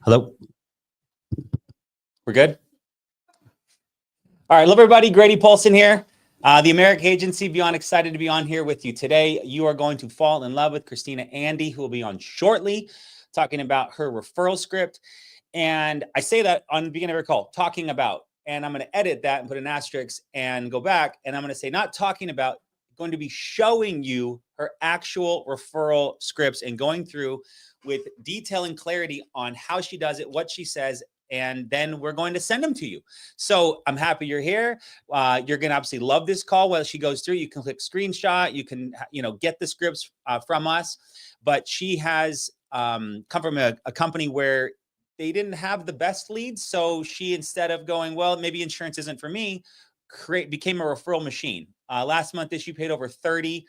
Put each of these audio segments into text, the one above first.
Hello. We're good? All right. Love everybody. Grady Paulson here. The American Agency Beyond, excited to be on here with you today. You are going to fall in love with Christina Andy, who will be on shortly, talking about her referral script. And I say that on the beginning of her call, talking about, and I'm going to edit that and put an asterisk and go back. And I'm going to say, not talking about, going to be showing you her actual referral scripts and going through with detail and clarity on how she does it, what she says, and then we're going to send them to you. So I'm happy you're here. You're going to obviously love this call while she goes through. You can click screenshot. You can, get the scripts from us. But she has come from a company where they didn't have the best leads. So she, instead of going, well, maybe insurance isn't for me, became a referral machine. Last month, she paid over 30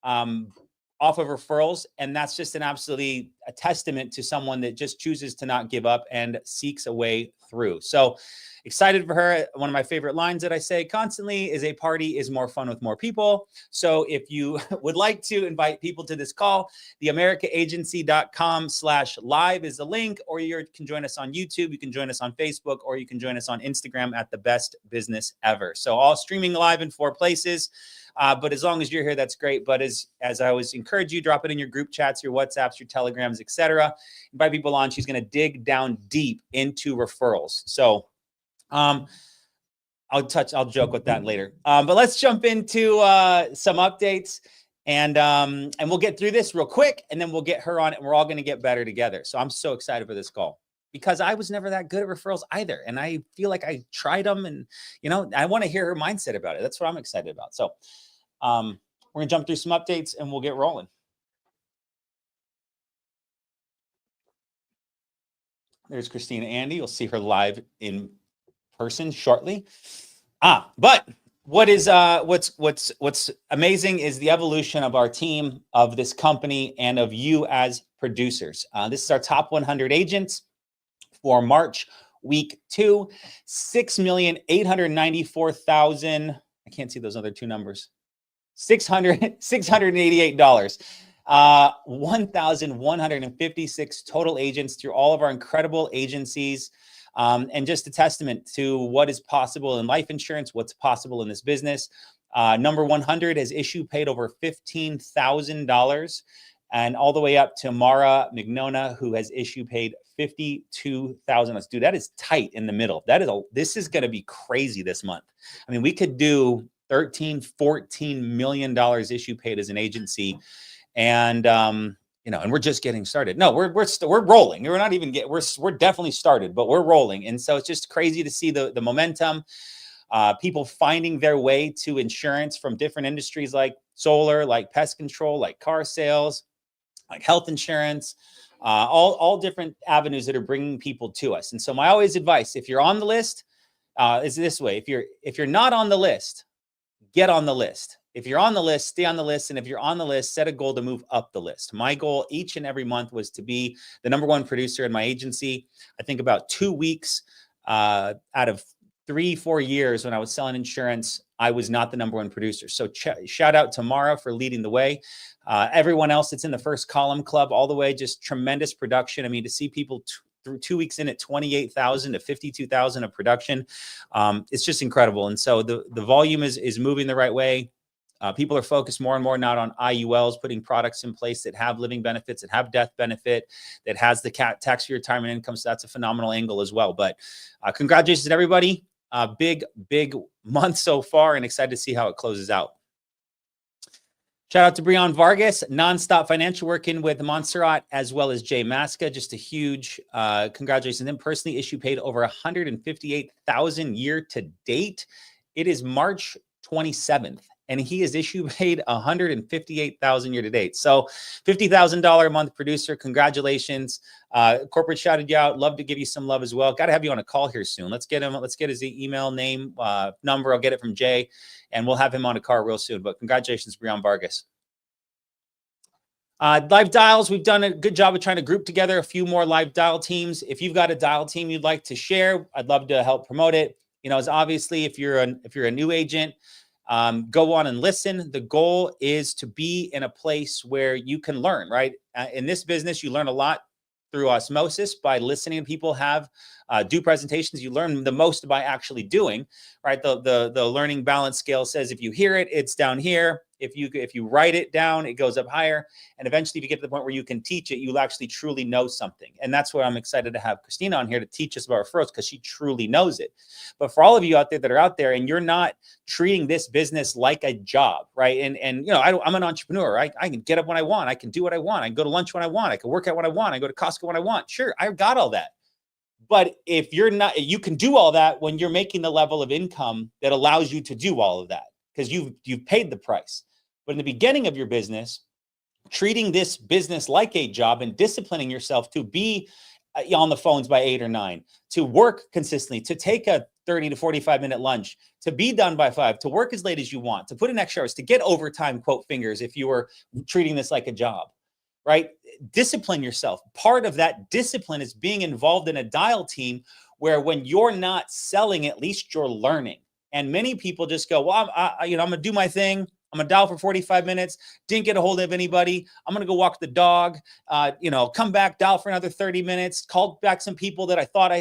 off of referrals. And that's just an absolutely a testament to someone that just chooses to not give up and seeks a way through. So excited for her. One of my favorite lines that I say constantly is, a party is more fun with more people. So if you would like to invite people to this call, theamericaagency.com/live is the link, or you can join us on YouTube. You can join us on Facebook, or you can join us on Instagram at The Best Business Ever. So all streaming live in 4 places. But as long as you're here, that's great. But as I always encourage you, drop it in your group chats, your WhatsApps, your Telegrams, etc. Invite people on. She's going to dig down deep into referrals. So I'll joke with that later. But let's jump into some updates, and we'll get through this real quick, and then we'll get her on, and we're all going to get better together. So I'm so excited for this call, because I was never that good at referrals either. And I feel like I tried them, and, I want to hear her mindset about it. That's what I'm excited about. So we're going to jump through some updates and we'll get rolling. There's Christina Andy. You'll see her live in person shortly. But what's amazing is the evolution of our team, of this company, and of you as producers. This is our top 100 agents for March week 2, 6,894,000. I can't see those other two numbers. $688. 1,156 total agents through all of our incredible agencies. And just a testament to what is possible in life insurance, what's possible in this business. Number 100 has paid over $15,000, and all the way up to Mara Mignona, who has paid $52,000. Dude, that is tight in the middle. This is going to be crazy this month. I mean, we could do $13-14 million paid as an agency, and and we're just getting started. No, we're rolling. We're not even we're definitely started, but we're rolling. And so it's just crazy to see the momentum, people finding their way to insurance from different industries, like solar, like pest control, like car sales, like health insurance, all different avenues that are bringing people to us. And so my always advice, if you're on the list, is this way. If you're not on the list, get on the list. If you're on the list, stay on the list. And if you're on the list, set a goal to move up the list. My goal each and every month was to be the #1 producer in my agency. I think about 2 weeks out of 3-4 years when I was selling insurance, I was not the #1 producer. So shout out to Mara for leading the way. Everyone else that's in the first column club, all the way, just tremendous production. I mean, to see people through 2 weeks in at 28,000 to 52,000 of production, it's just incredible. And so the volume is moving the right way. People are focused more and more not on IULs, putting products in place that have living benefits, that have death benefit, that has the tax-free retirement income. So that's a phenomenal angle as well. But congratulations to everybody. Big month so far, and excited to see how it closes out. Shout out to Breon Vargas, Nonstop Financial, working with Montserrat as well as Jay Masca. Just a huge congratulations. And personally, paid over 158,000 year to date. It is March 27th. And he has paid 158,000 year to date. So $50,000 a month producer. Congratulations. Corporate shouted you out. Love to give you some love as well. Got to have you on a call here soon. Let's get his email, name, number. I'll get it from Jay, and we'll have him on a call real soon. But congratulations, Breon Vargas. Live dials, we've done a good job of trying to group together a few more live dial teams. If you've got a dial team you'd like to share, I'd love to help promote it. As obviously, if you're a new agent, Go on and listen. The goal is to be in a place where you can learn, right? In this business, you learn a lot through osmosis by listening to people do presentations. You learn the most by actually doing, right? The learning balance scale says if you hear it, it's down here. If you write it down, it goes up higher. And eventually, if you get to the point where you can teach it, you'll actually truly know something. And that's why I'm excited to have Christina on here to teach us about referrals, because she truly knows it. But for all of you out there that are out there and you're not treating this business like a job, right? And I'm an entrepreneur, right? I can get up when I want. I can do what I want. I can go to lunch when I want. I can work out when I want. I go to Costco when I want. Sure, I've got all that. But if you're not, you can do all that when you're making the level of income that allows you to do all of that, because you've paid the price. But in the beginning of your business, treating this business like a job and disciplining yourself to be on the phones by 8 or 9, to work consistently, to take a 30 to 45-minute lunch, to be done by 5, to work as late as you want, to put in extra hours, to get overtime, quote fingers, if you were treating this like a job, right? Discipline yourself. Part of that discipline is being involved in a dial team where when you're not selling, at least you're learning. And many people just go, well, I'm going to do my thing. I'm going to dial for 45 minutes. Didn't get a hold of anybody. I'm going to go walk the dog, come back, dial for another 30 minutes, call back some people that I thought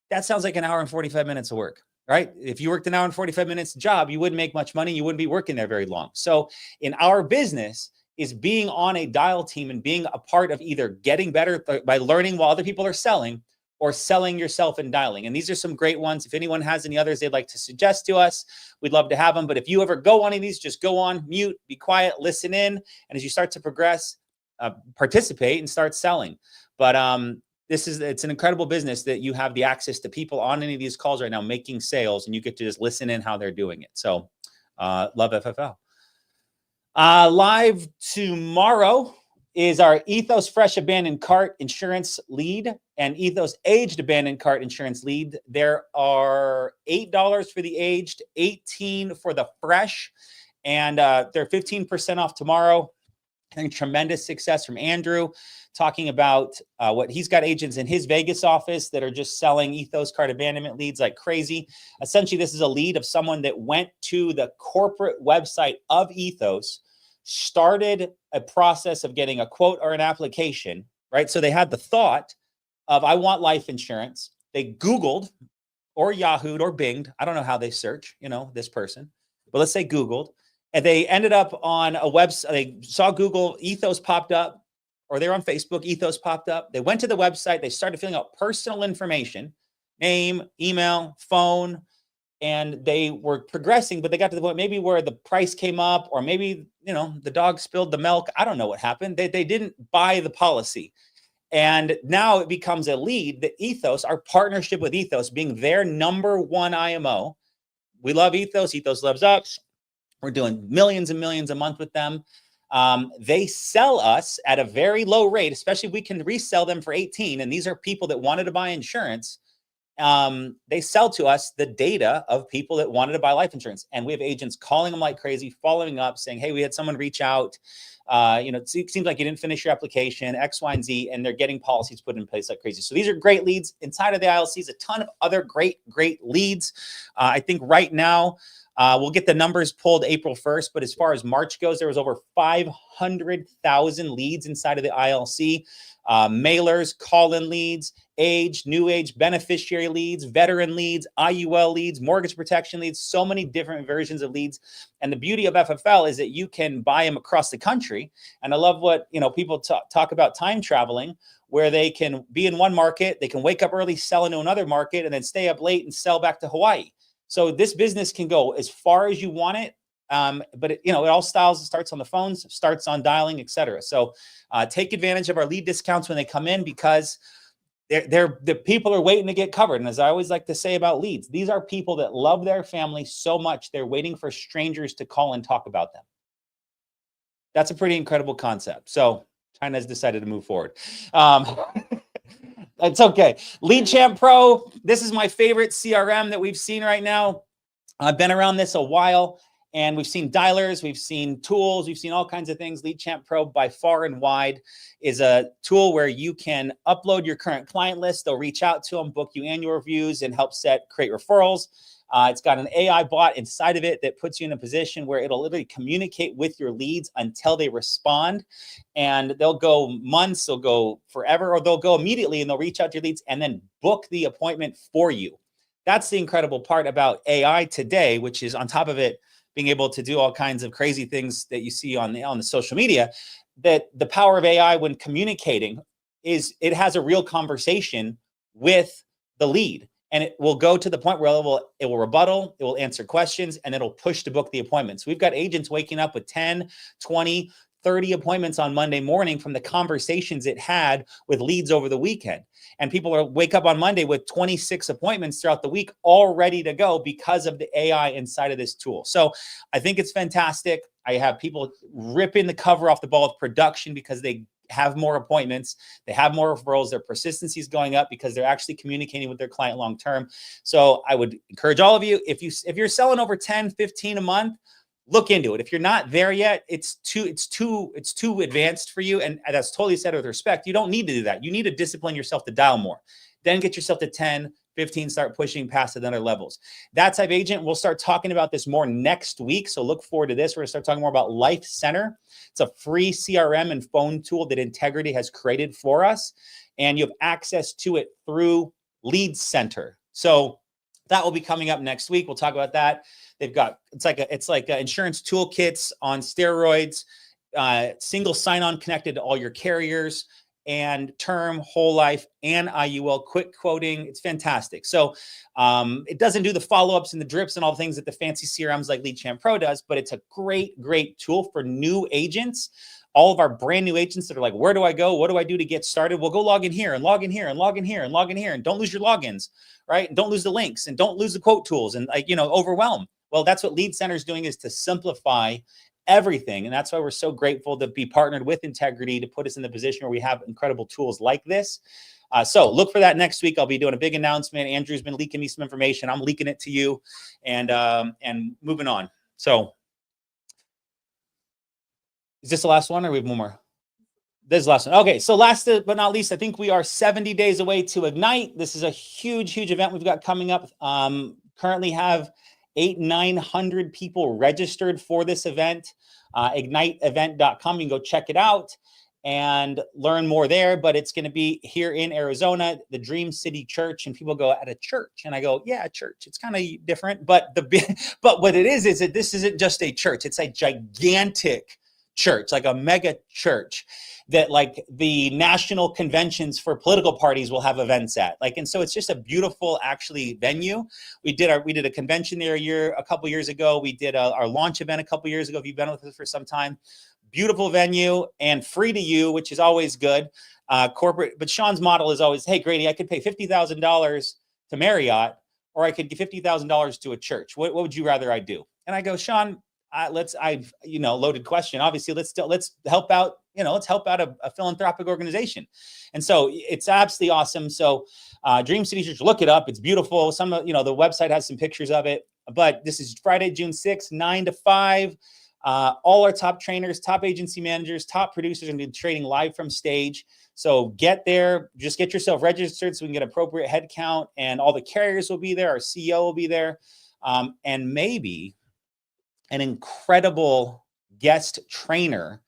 that sounds like an hour and 45 minutes of work, right? If you worked an hour and 45 minutes job, you wouldn't make much money. You wouldn't be working there very long. So in our business is being on a dial team and being a part of either getting better by learning while other people are selling, or selling yourself and dialing. And these are some great ones. If anyone has any others they'd like to suggest to us, we'd love to have them. But if you ever go on any of these, just go on, mute, be quiet, listen in. And as you start to progress, participate and start selling. But it's an incredible business that you have the access to people on any of these calls right now making sales, and you get to just listen in how they're doing it. So love FFL. Live tomorrow is our Ethos Fresh Abandoned Cart Insurance Lead and Ethos Aged Abandoned Cart Insurance Lead. There are $8 for the aged, $18 for the fresh, and they're 15% off tomorrow. Having tremendous success from Andrew, talking about what he's got agents in his Vegas office that are just selling Ethos cart abandonment leads like crazy. Essentially, this is a lead of someone that went to the corporate website of Ethos, started a process of getting a quote or an application, right? So they had the thought of, I want life insurance. They Googled or Yahoo'd or Binged. I don't know how they search, this person, but let's say Googled. And they ended up on a website. They saw Google, Ethos popped up, or they were on Facebook, Ethos popped up. They went to the website. They started filling out personal information, name, email, phone, and they were progressing, but they got to the point maybe where the price came up, or maybe, the dog spilled the milk. I don't know what happened. They didn't buy the policy. And now it becomes a lead that Ethos, our partnership with Ethos, being their number one IMO. We love Ethos. Ethos loves us. We're doing millions and millions a month with them. They sell us at a very low rate, especially if we can resell them for 18. And these are people that wanted to buy insurance. They sell to us the data of people that wanted to buy life insurance. And we have agents calling them like crazy, following up, saying, hey, we had someone reach out. It seems like you didn't finish your application, X, Y, and Z, and they're getting policies put in place like crazy. So these are great leads. Inside of the ILCs, a ton of other great leads. I think right now, we'll get the numbers pulled April 1st, but as far as March goes, there was over 500,000 leads inside of the ILC. Mailers, call-in leads, age, new age, beneficiary leads, veteran leads, IUL leads, mortgage protection leads, so many different versions of leads. And the beauty of FFL is that you can buy them across the country. And I love what, people talk about time traveling, where they can be in one market, they can wake up early, sell into another market, and then stay up late and sell back to Hawaii. So this business can go as far as you want it. But it all styles. It starts on the phones, starts on dialing, etc. So take advantage of our lead discounts when they come in, because the people are waiting to get covered. And as I always like to say about leads, these are people that love their family so much they're waiting for strangers to call and talk about them. That's a pretty incredible concept. So China has decided to move forward. It's okay. Lead Champ Pro. This is my favorite CRM that we've seen right now. I've been around this a while, and we've seen dialers, we've seen tools, we've seen all kinds of things. Lead Champ Pro, by far and wide, is a tool where you can upload your current client list. They'll reach out to them, book you annual reviews, and help create referrals. It's got an AI bot inside of it that puts you in a position where it'll literally communicate with your leads until they respond. And they'll go months, they'll go forever, or they'll go immediately and they'll reach out to your leads and then book the appointment for you. That's the incredible part about AI today, which is on top of it, being able to do all kinds of crazy things that you see on the social media, that the power of AI when communicating is it has a real conversation with the lead. And it will go to the point where it will rebuttal, it will answer questions, and it'll push to book the appointments. We've got agents waking up with 10, 20, 30 appointments on Monday morning from the conversations it had with leads over the weekend. And people will wake up on Monday with 26 appointments throughout the week, all ready to go because of the AI inside of this tool. So I think it's fantastic. I have people ripping the cover off the ball with production because they have more appointments, they have more referrals, their persistency is going up because they're actually communicating with their client long term. So I would encourage all of you, if you're selling over 10, 15 a month, look into it. If you're not there yet, it's too advanced for you. And that's totally said with respect. You don't need to do that. You need to discipline yourself to dial more. Then get yourself to 10, 15, start pushing past the other levels. That type agent, we'll start talking about this more next week. So look forward to this. We're gonna start talking more about Life Center. It's a free CRM and phone tool that Integrity has created for us. And you have access to it through Lead Center. So that will be coming up next week. We'll talk about that. They've got, it's like a insurance toolkits on steroids, single sign-on connected to all your carriers, and term, whole life, and IUL quick quoting. It's fantastic. So it doesn't do the follow-ups and the drips and all the things that the fancy CRMs like Lead Champ Pro does, but it's a great tool for new agents. All of our brand new agents that are like, where do I go? What do I do to get started? Well, go log in here and log in here and log in here and log in here. And don't lose your logins, right? And don't lose the links and don't lose the quote tools and overwhelm. Well, that's what Lead Center is doing, is to simplify everything. And that's why we're so grateful to be partnered with Integrity to put us in the position where we have incredible tools like this. So look for that next week. I'll be doing a big announcement. Andrew's been leaking me some information. I'm leaking it to you, and moving on. So is this the last one, or we have one more? This is the last one. Okay, so last but not least, I think we are 70 days away to Ignite. This is a huge event we've got coming up. Currently have 800-900 people registered for this event. IgniteEvent.com. You can go check it out and learn more there. But it's going to be here in Arizona, the Dream City Church. And people go, at a church? And I go, yeah, a church. It's kind of different. But what it is that this isn't just a church. It's a gigantic church, like a mega church that like the national conventions for political parties will have events at. And so it's just a beautiful actually venue. We did a convention there a couple years ago. We did our launch event a couple years ago. If you've been with us for some time, beautiful venue and free to you, which is always good. Corporate, but Sean's model is always, hey Grady, I could pay $50,000 to Marriott, or I could give $50,000 to a church. What would you rather I do? And I go, Sean, loaded question. Obviously, let's help out, let's help out a philanthropic organization. And so it's absolutely awesome. So Dream City Church, look it up. It's beautiful. The website has some pictures of it, but this is Friday, June 6th, 9 to 5. All our top trainers, top agency managers, top producers are going to be trading live from stage. So get there, just get yourself registered so we can get appropriate head count, and all the carriers will be there. Our CEO will be there. And maybe an incredible guest trainer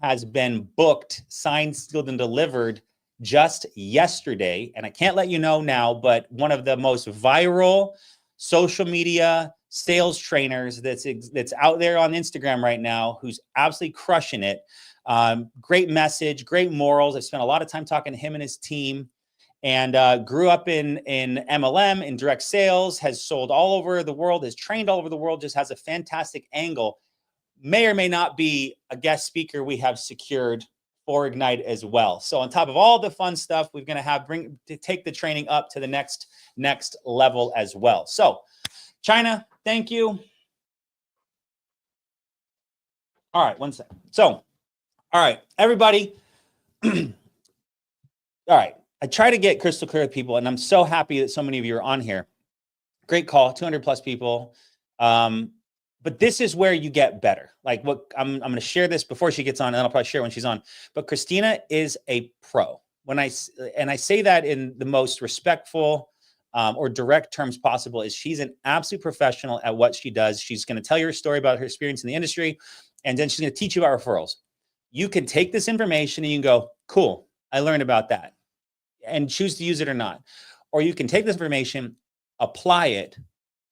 has been booked, signed, sealed, and delivered just yesterday. And I can't let you know now, but one of the most viral social media sales trainers that's out there on Instagram right now, who's absolutely crushing it. Great message, great morals. I spent a lot of time talking to him and his team. And grew up in MLM, in direct sales, has sold all over the world, has trained all over the world, just has a fantastic angle. May or may not be a guest speaker we have secured for Ignite as well. So on top of all the fun stuff, we're going to take the training up to the next level as well. So China, thank you. All right, one second. So, all right, everybody. All right. I try to get crystal clear with people, and I'm so happy that so many of you are on here. Great call, 200 plus people. But this is where you get better. Like what I'm going to share this before she gets on, and then I'll probably share when she's on. But Christina is a pro. I say that in the most respectful, or direct terms possible is she's an absolute professional at what she does. She's going to tell you her story about her experience in the industry, and then she's going to teach you about referrals. You can take this information and you can go, cool, I learned about that, and choose to use it or not. Or you can take this information, apply it,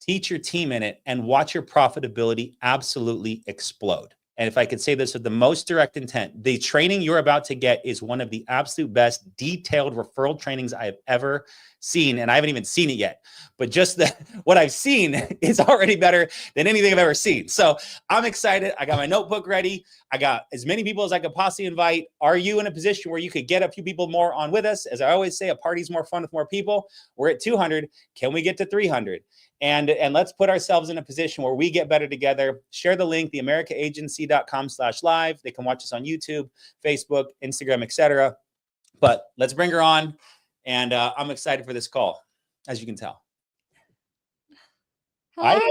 teach your team in it, and watch your profitability absolutely explode. And if I could say this with the most direct intent, the training you're about to get is one of the absolute best detailed referral trainings I have ever seen. And I haven't even seen it yet, but just what I've seen is already better than anything I've ever seen. So I'm excited. I got my notebook ready. I got as many people as I could possibly invite. Are you in a position where you could get a few people more on with us? As I always say, a party's more fun with more people. We're at 200. Can we get to 300? And let's put ourselves in a position where we get better together. Share the link, theamericaagency.com/live. They can watch us on YouTube, Facebook, Instagram, etc. But let's bring her on. And I'm excited for this call, as you can tell. Hello.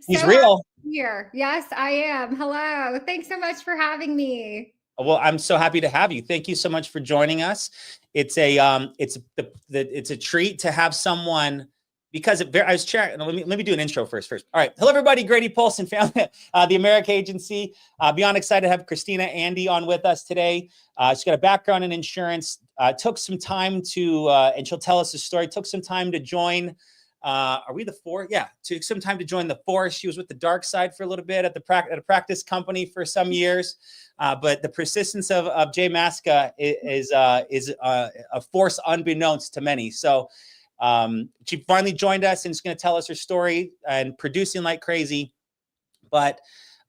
He's So real. here. Yes, I am. Hello. Thanks so much for having me. Well, I'm so happy to have you. Thank you so much for joining us. It's a it's a treat to have someone, because I was chatting. Let me do an intro first. All right. Hello, everybody. Grady Polson, family, the America Agency. Beyond excited to have Christina Andy on with us today. She's got a background in insurance. Took some time to, and she'll tell us the story. Took some time to join. Are we the four? Yeah, took some time to join the force. She was with the dark side for a little bit at a practice company for some years. But the persistence of Jay Maska is a force unbeknownst to many. So she finally joined us and is going to tell us her story and producing like crazy. But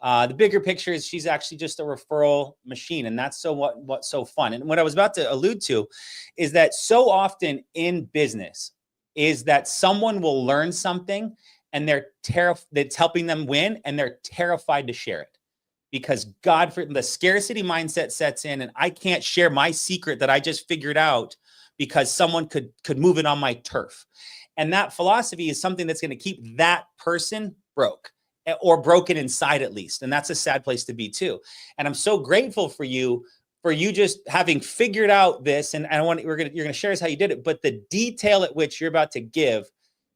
the bigger picture is she's actually just a referral machine, and that's what's so fun. And what I was about to allude to is that so often in business is that someone will learn something and that's helping them win, and they're terrified to share it. Because the scarcity mindset sets in, and I can't share my secret that I just figured out because someone could move it on my turf. And that philosophy is something that's going to keep that person broke, or broken inside at least. And that's a sad place to be too. And I'm so grateful for you just having figured out this. And you're going to share us how you did it, but the detail at which you're about to give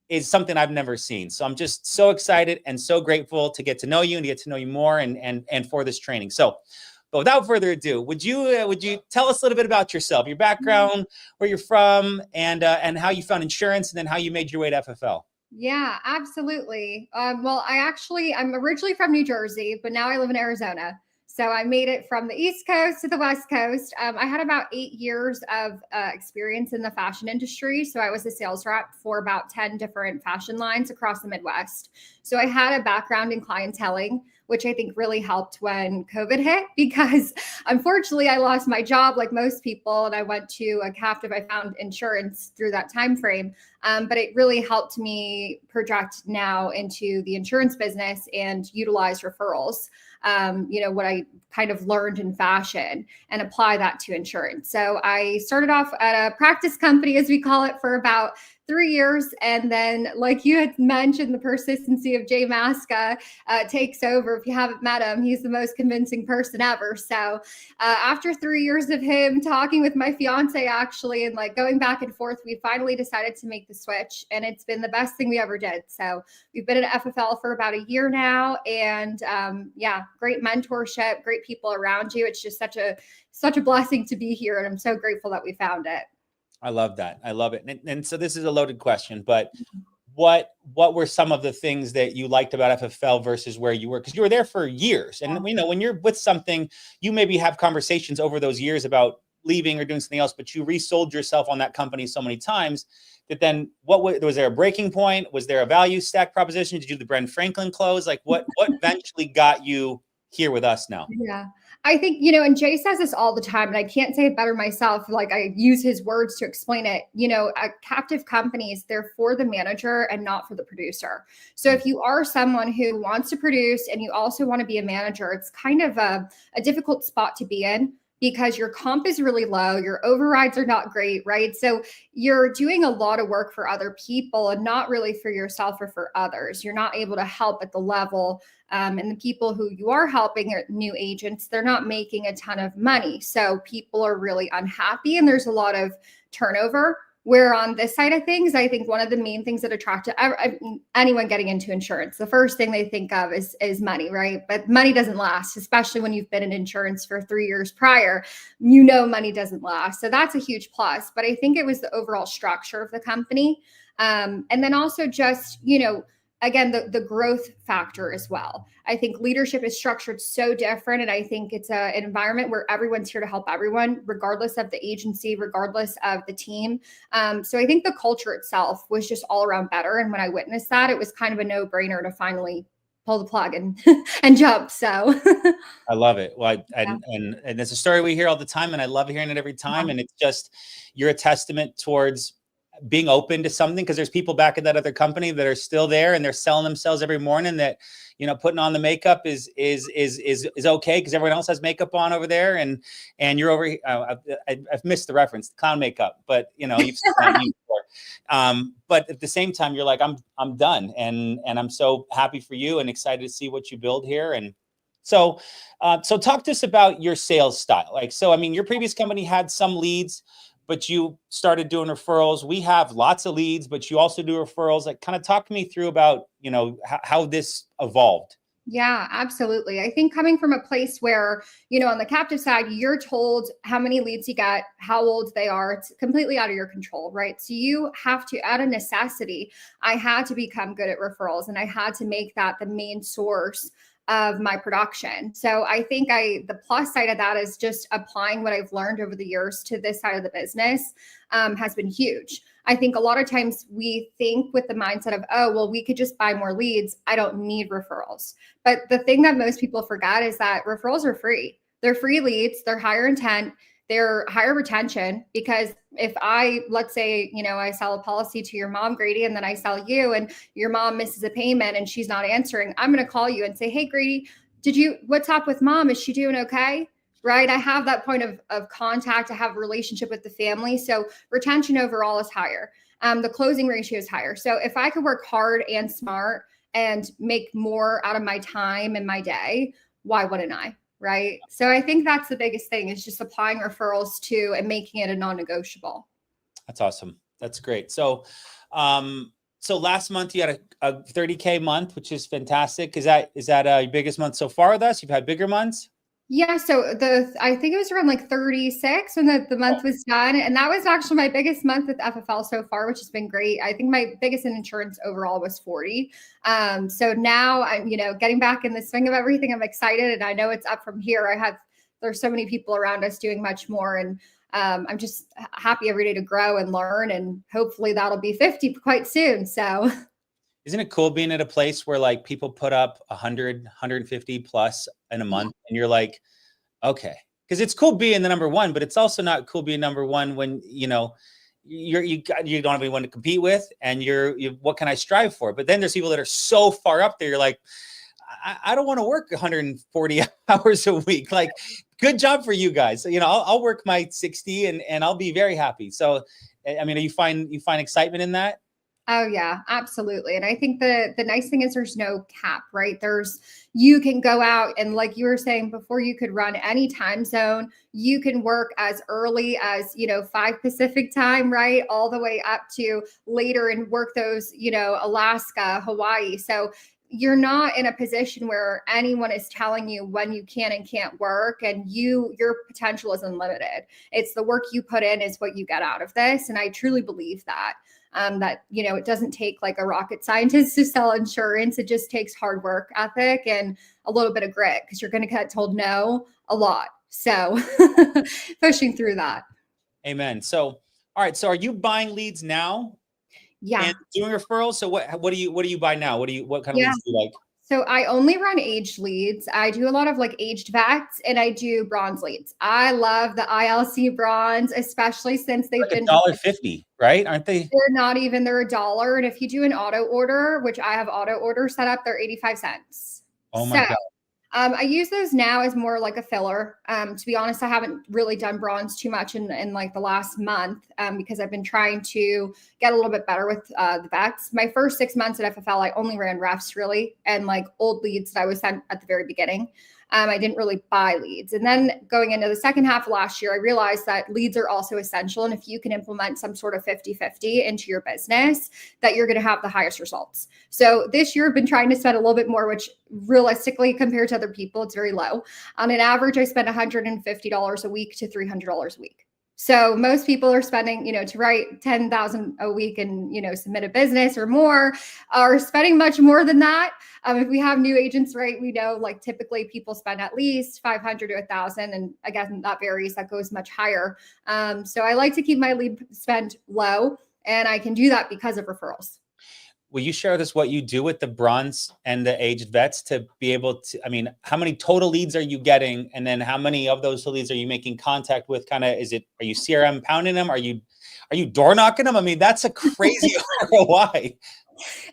is something I've never seen. So I'm just so excited and so grateful to get to know you and to get to know you more and for this training. So, but without further ado, would you tell us a little bit about yourself, your background, where you're from, and how you found insurance, and then how you made your way to FFL? Yeah, absolutely. Well, I'm originally from New Jersey, but now I live in Arizona. So I made it from the East Coast to the West Coast. I had about 8 years of experience in the fashion industry. So I was a sales rep for about 10 different fashion lines across the Midwest. So I had a background in clienteling, which I think really helped when COVID hit, because unfortunately I lost my job like most people, and I went to a captive. I found insurance through that time frame. But it really helped me project now into the insurance business and utilize referrals. What I kind of learned in fashion and apply that to insurance. So I started off at a practice company, as we call it, for about 3 years. And then, like you had mentioned, the persistency of Jay Maska takes over. If you haven't met him, he's the most convincing person ever. So after 3 years of him talking with my fiance, actually, and like going back and forth, we finally decided to make the switch. And it's been the best thing we ever did. So we've been at FFL for about a year now. And great mentorship, great people around you. It's just such a blessing to be here. And I'm so grateful that we found it. I love that. I love it. And so this is a loaded question, but what were some of the things that you liked about FFL versus where you were? Because you were there for years. And when you're with something, you maybe have conversations over those years about leaving or doing something else, but you resold yourself on that company so many times that then was there a breaking point? Was there a value stack proposition? Did you do the Brent Franklin close? Like what eventually got you here with us now? Yeah. I think, and Jay says this all the time, and I can't say it better myself. Like, I use his words to explain it. Captive companies, they're for the manager and not for the producer. So if you are someone who wants to produce and you also want to be a manager, it's kind of a difficult spot to be in, because your comp is really low, your overrides are not great, right? So you're doing a lot of work for other people and not really for yourself or for others. You're not able to help at the level, and the people who you are helping are new agents. They're not making a ton of money. So people are really unhappy, and there's a lot of turnover Where on this side of things, I think one of the main things that attracted anyone getting into insurance, the first thing they think of is money, right? But money doesn't last, especially when you've been in insurance for 3 years prior. Money doesn't last. So that's a huge plus. But I think it was the overall structure of the company. And then also just, again, the growth factor as well. I think leadership is structured so different. And I think it's an environment where everyone's here to help everyone, regardless of the agency, regardless of the team. So I think the culture itself was just all around better. And when I witnessed that, it was kind of a no-brainer to finally pull the plug and and jump. So I love it. Well, yeah. and it's a story we hear all the time, and I love hearing it every time. And it's just, you're a testament towards being open to something, because there's people back at that other company that are still there and they're selling themselves every morning, that, putting on the makeup is okay because everyone else has makeup on over there, and you're over here. I've missed the reference, clown makeup, but you've seen that meme before. But at the same time, you're like, I'm done, and I'm so happy for you and excited to see what you build here. And so talk to us about your sales style. Like, so, I mean, your previous company had some leads, but you started doing referrals. We have lots of leads, but you also do referrals. Like, kind of talk me through about, how this evolved. Yeah, absolutely. I think coming from a place where, on the captive side, you're told how many leads you get, how old they are. It's completely out of your control, right? So you have to, out of necessity, I had to become good at referrals, and I had to make that the main source of my production. So I think the plus side of that is just applying what I've learned over the years to this side of the business has been huge. I think a lot of times we think with the mindset of, oh, well, we could just buy more leads. I don't need referrals. But the thing that most people forget is that referrals are free. They're free leads. They're higher intent. They're higher retention, because if let's say, I sell a policy to your mom, Grady, and then I sell you, and your mom misses a payment and she's not answering, I'm going to call you and say, hey, Grady, what's up with mom? Is she doing okay? Right? I have that point of contact. I have a relationship with the family. So retention overall is higher. The closing ratio is higher. So if I could work hard and smart and make more out of my time and my day, why wouldn't I? Right. So I think that's the biggest thing, is just applying referrals to and making it a non-negotiable. That's awesome. That's great. So, last month you had a 30K month, which is fantastic. Is that your biggest month so far with us? You've had bigger months? Yeah, so I think it was around like 36 when the month was done. And that was actually my biggest month with FFL so far, which has been great. I think my biggest in insurance overall was 40. So now I'm, getting back in the swing of everything. I'm excited, and I know it's up from here. There's so many people around us doing much more. And I'm just happy every day to grow and learn. And hopefully that'll be 50 quite soon. So isn't it cool being at a place where like people put up 100, 150 plus in a month, and you're like, okay, because it's cool being the number one, but it's also not cool being number one when, you don't have anyone to compete with, and what can I strive for? But then there's people that are so far up there. You're like, I don't want to work 140 hours a week. Like, good job for you guys. So, I'll work my 60 and I'll be very happy. So, I mean, you find excitement in that? Oh yeah, absolutely. And I think the nice thing is there's no cap, right? You can go out and, like you were saying before, you could run any time zone. You can work as early as, 5 Pacific time, right? All the way up to later and work those, Alaska, Hawaii. So you're not in a position where anyone is telling you when you can and can't work, and your potential is unlimited. It's the work you put in is what you get out of this. And I truly believe that. It doesn't take like a rocket scientist to sell insurance. It just takes hard work ethic and a little bit of grit, because you're going to get told no a lot. So pushing through that. Amen. So, all right. So are you buying leads now? Yeah. And doing referrals? So what do you buy now? What kind of leads do you like? So I only run aged leads. I do a lot of like aged vets, and I do bronze leads. I love the ILC bronze, especially since they've been $1.50, right? Aren't they? They're not even, they're $1. And if you do an auto order, which I have auto order set up, they're 85 cents. Oh my God. I use those now as more like a filler. To be honest, I haven't really done bronze too much in like the last month because I've been trying to get a little bit better with the vets. My first 6 months at FFL, I only ran refs really, and like old leads that I was sent at the very beginning. I didn't really buy leads. And then going into the second half of last year, I realized that leads are also essential. And if you can implement some sort of 50-50 into your business, that you're going to have the highest results. So this year I've been trying to spend a little bit more, which realistically compared to other people, it's very low. On an average, I spend $150 a week to $300 a week. So most people are spending, to write 10,000 a week and, submit a business or more, are spending much more than that. If we have new agents, right, we know like typically people spend at least 500 to 1,000. And again, that varies, that goes much higher. So I like to keep my lead spend low, and I can do that because of referrals. Will you share with us what you do with the bronze and the aged vets to be able to, how many total leads are you getting? And then how many of those leads are you making contact with? Are you CRM pounding them? Are you door knocking them? That's a crazy ROI.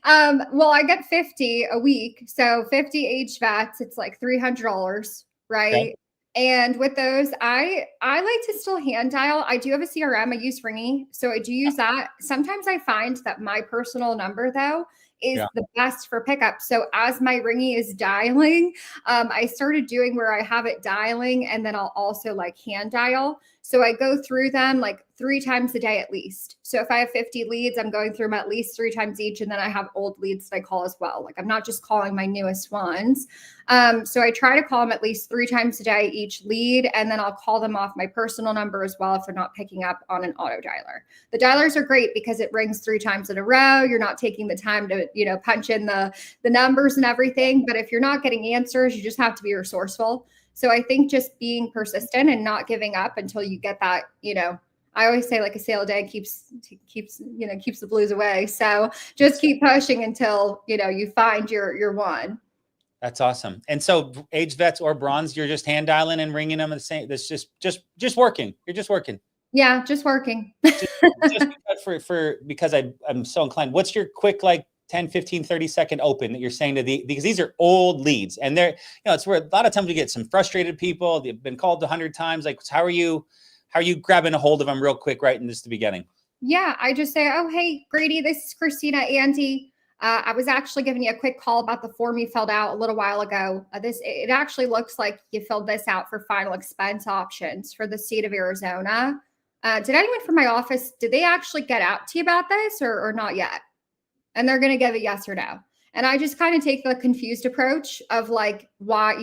Well, I get 50 a week. So 50 aged vets, it's like $300, right? Okay. And with those, I like to still hand dial. I do have a CRM. I use Ringy. So I do use that. Sometimes I find that my personal number, though, is the best for pickup. So as my Ringy is dialing, I started doing where I have it dialing and then I'll also like hand dial. So I go through them like 3 times a day at least. So if I have 50 leads, I'm going through them at least 3 times each. And then I have old leads that I call as well. Like I'm not just calling my newest ones. So I try to call them at least 3 times a day each lead. And then I'll call them off my personal number as well if they're not picking up on an auto dialer. The dialers are great because it rings 3 times in a row. You're not taking the time to, punch in the numbers and everything. But if you're not getting answers, you just have to be resourceful. So I think just being persistent and not giving up until you get that, I always say like a sale a day keeps the blues away. So just keep pushing until, you find your one. That's awesome. And so aged vets or bronze, you're just hand dialing and ringing them the same. That's just working. You're just working. Yeah, just working. just because I'm so inclined. What's your quick, 10, 15, 30 second open that you're saying to because these are old leads and they're, it's where a lot of times we get some frustrated people. They've been called 100 times. Like, how are you grabbing a hold of them real quick right in the beginning? Yeah, I just say, oh, hey, Grady, this is Christina Andy. I was actually giving you a quick call about the form you filled out a little while ago. It actually looks like you filled this out for final expense options for the state of Arizona. Did anyone from my office, did they actually get out to you about this or not yet? And they're going to give a yes or no. And I just kind of take the confused approach of like, why,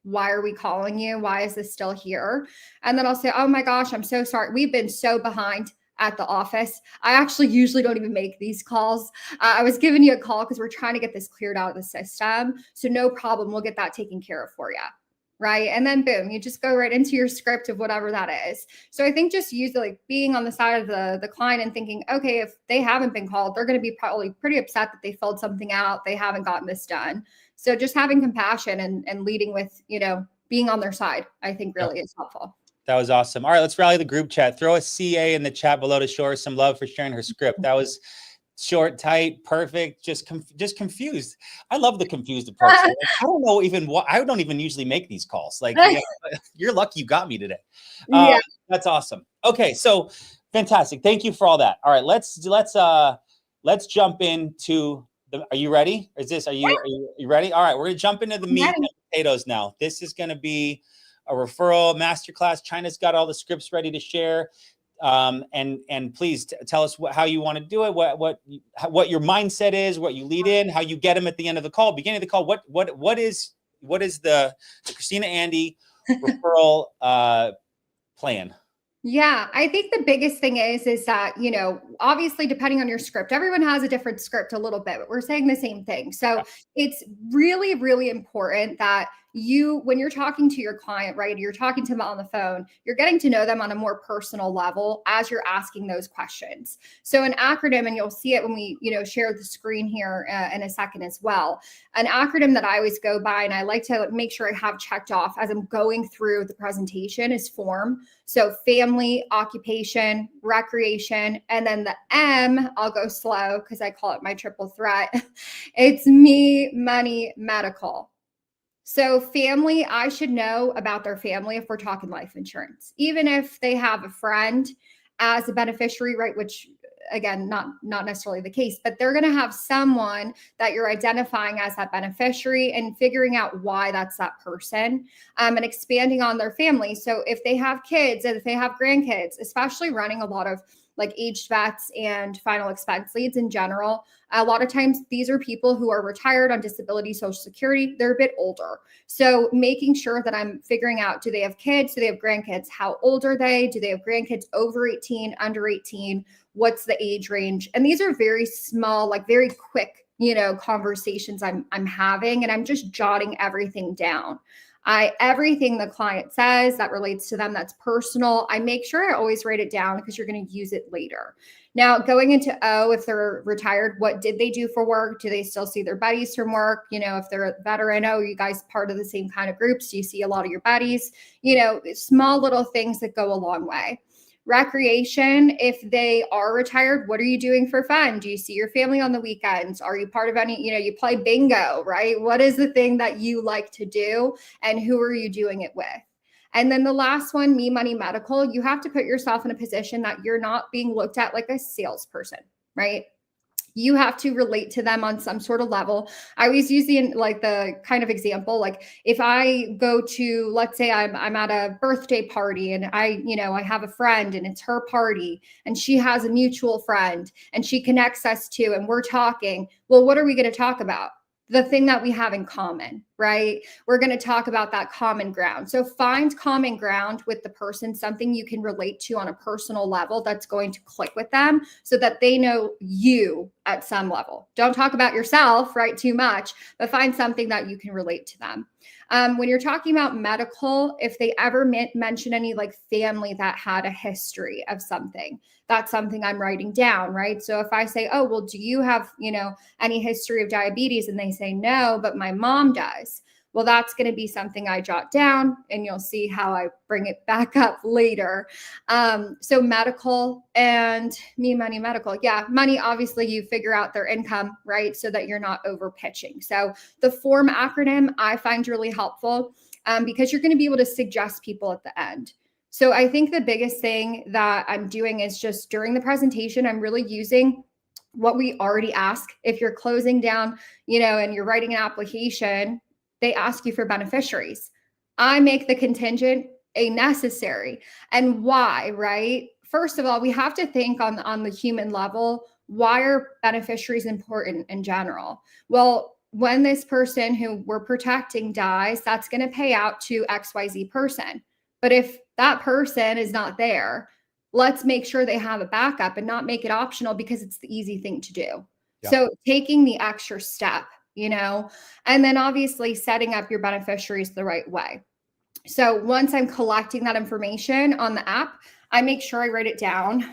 why are we calling you? Why is this still here? And then I'll say, oh my gosh, I'm so sorry. We've been so behind at the office. I actually usually don't even make these calls. I was giving you a call because we're trying to get this cleared out of the system. So no problem. We'll get that taken care of for you. Right. And then boom, you just go right into your script of whatever that is. So I think just being on the side of the client and thinking, okay, if they haven't been called, they're going to be probably pretty upset that they filled something out. They haven't gotten this done. So just having compassion and leading with, being on their side, I think really is helpful. That was awesome. All right, let's rally the group chat. Throw a CA in the chat below to show her some love for sharing her script. That was short, tight, perfect, just confused. I love the confused approach. I don't know even what, I don't even usually make these calls. Like, you're lucky you got me today. Yeah. That's awesome. Okay. So fantastic. Thank you for all that. All right, let's jump into are you ready? Are you ready? All right. We're going to jump into the meat and potatoes now. This is going to be a referral masterclass. China's got all the scripts ready to share. And please tell us how you want to do it, what your mindset is, what you lead in, how you get them at the end of the call, beginning of the call. What is the Christina Andy referral plan? Yeah, I think the biggest thing is that, obviously depending on your script, everyone has a different script a little bit, but we're saying the same thing. So it's really, really important that when you're talking to your client, right, you're talking to them on the phone, you're getting to know them on a more personal level as you're asking those questions. So an acronym, and you'll see it when we, share the screen here in a second as well. An acronym that I always go by, and I like to make sure I have checked off as I'm going through the presentation, is FORM. So family, occupation, recreation, and then the M, I'll go slow because I call it my triple threat. It's me, money, medical. So family, I should know about their family if we're talking life insurance, even if they have a friend as a beneficiary, right? Which again, not necessarily the case, but they're going to have someone that you're identifying as that beneficiary and figuring out why that's that person, and expanding on their family. So if they have kids and if they have grandkids, especially running a lot of like aged vets and final expense leads in general, a lot of times these are people who are retired on disability, Social Security. They're a bit older. So making sure that I'm figuring out, do they have kids? Do they have grandkids? How old are they? Do they have grandkids over 18, under 18? What's the age range? And these are very small, like very quick, conversations I'm having, and I'm just jotting everything down. Everything the client says that relates to them, that's personal, I make sure I always write it down because you're going to use it later. Now, going into O, if they're retired, what did they do for work? Do they still see their buddies from work? If they're a veteran, you guys part of the same kind of groups? Do you see a lot of your buddies? Small little things that go a long way. Recreation, if they are retired, what are you doing for fun? Do you see your family on the weekends? Are you part of any, you play bingo, right? What is the thing that you like to do, and who are you doing it with? And then the last one, me, money, medical, you have to put yourself in a position that you're not being looked at like a salesperson, right? You have to relate to them on some sort of level. I always use the kind of example, like if I go to, let's say I'm at a birthday party and I have a friend and it's her party and she has a mutual friend and she connects us to, and we're talking. Well, what are we going to talk about? The thing that we have in common, right? We're going to talk about that common ground. So find common ground with the person, something you can relate to on a personal level that's going to click with them so that they know you at some level. Don't talk about yourself, right, too much, but find something that you can relate to them. When you're talking about medical, if they ever mention any like family that had a history of something, that's something I'm writing down, right? So if I say, oh, well, do you have, any history of diabetes? And they say, no, but my mom does. Well, that's going to be something I jot down, and you'll see how I bring it back up later. So medical and me, money, medical. Yeah, money, obviously you figure out their income, right? So that you're not over pitching. So the FORM acronym I find really helpful because you're going to be able to suggest people at the end. So I think the biggest thing that I'm doing is just during the presentation, I'm really using what we already ask. If you're closing down, and you're writing an application, they ask you for beneficiaries. I make the contingent a necessary. And why, right? First of all, we have to think on the human level, why are beneficiaries important in general? Well, when this person who we're protecting dies, that's going to pay out to XYZ person. But if that person is not there, let's make sure they have a backup and not make it optional because it's the easy thing to do. Yeah. So taking the extra step, and then obviously setting up your beneficiaries the right way. So once I'm collecting that information on the app, I make sure I write it down.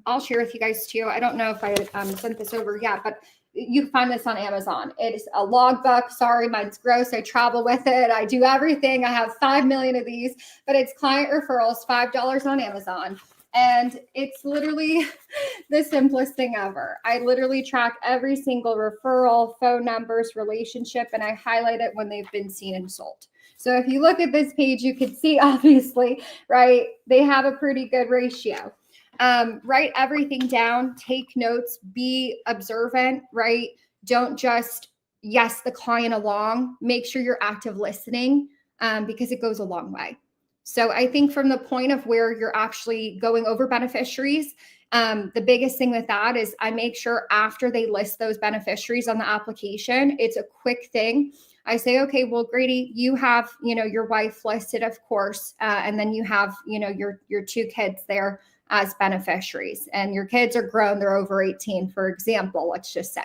I'll share with you guys too. I don't know if I sent this over yet, but you can find this on Amazon. It is a logbook. Sorry, mine's gross. I travel with it. I do everything. I have 5 million of these, but it's client referrals, $5 on Amazon. And it's literally the simplest thing ever. I literally track every single referral, phone numbers, relationship, and I highlight it when they've been seen and sold. So if you look at this page, you can see obviously, right, they have a pretty good ratio. Write everything down, take notes, be observant, right? Don't just yes the client along. Make sure you're active listening because it goes a long way. So I think from the point of where you're actually going over beneficiaries, the biggest thing with that is I make sure after they list those beneficiaries on the application, it's a quick thing. I say, okay, well, Grady, you have, your wife listed, of course, and then you have, your 2 kids there as beneficiaries, and your kids are grown, they're over 18, for example, let's just say.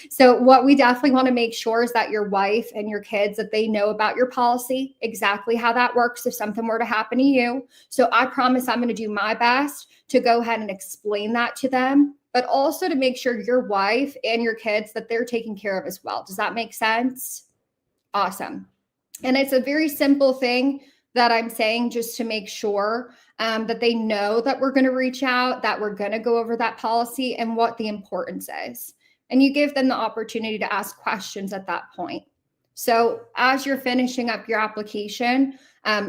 So what we definitely want to make sure is that your wife and your kids, that they know about your policy, exactly how that works if something were to happen to you. So I promise I'm going to do my best to go ahead and explain that to them, but also to make sure your wife and your kids, that they're taken care of as well. Does that make sense? Awesome. And it's a very simple thing that I'm saying just to make sure that they know that we're going to reach out, that we're going to go over that policy and what the importance is. And you give them the opportunity to ask questions at that point. So as you're finishing up your application,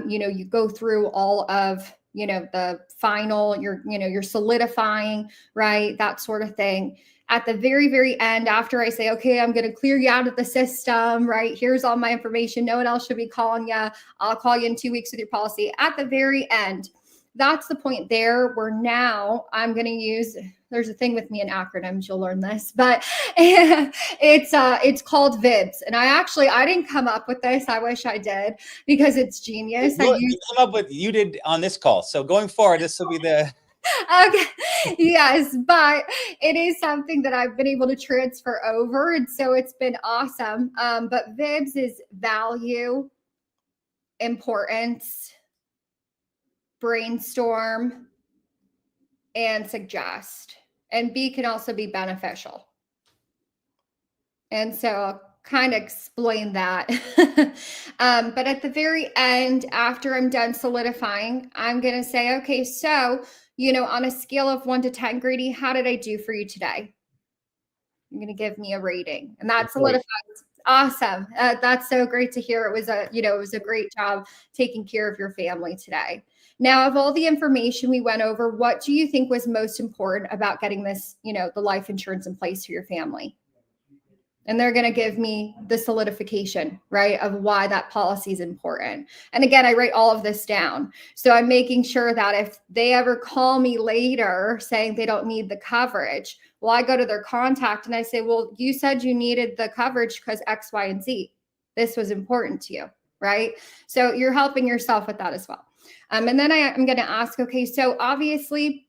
you go through all of the final, you're solidifying, right? That sort of thing. At the very, very end, after I say, okay, I'm going to clear you out of the system, right? Here's all my information. No one else should be calling you. I'll call you in 2 weeks with your policy. At the very end, that's the point there where now I'm going to use, there's a thing with me in acronyms, you'll learn this, but it's called VIBS. And I didn't come up with this. I wish I did, because it's genius. You came up with, you did on this call. So going forward, this will be the... Okay. Yes, but it is something that I've been able to transfer over. And so it's been awesome. But VIBS is value, importance, brainstorm, and suggest. And B can also be beneficial. And so I'll kind of explain that. But at the very end, after I'm done solidifying, I'm going to say, okay, so, on a scale of 1 to 10, Grady, how did I do for you today? You're going to give me a rating, and that solidifies. Awesome. That's so great to hear. It was a great job taking care of your family today. Now, of all the information we went over, what do you think was most important about getting this, the life insurance in place for your family? And they're going to give me the solidification, right, of why that policy is important. And again, I write all of this down. So I'm making sure that if they ever call me later saying they don't need the coverage, well, I go to their contact and I say, well, you said you needed the coverage because X, Y, and Z. This was important to you, right? So you're helping yourself with that as well. And then I'm going to ask, okay, so obviously,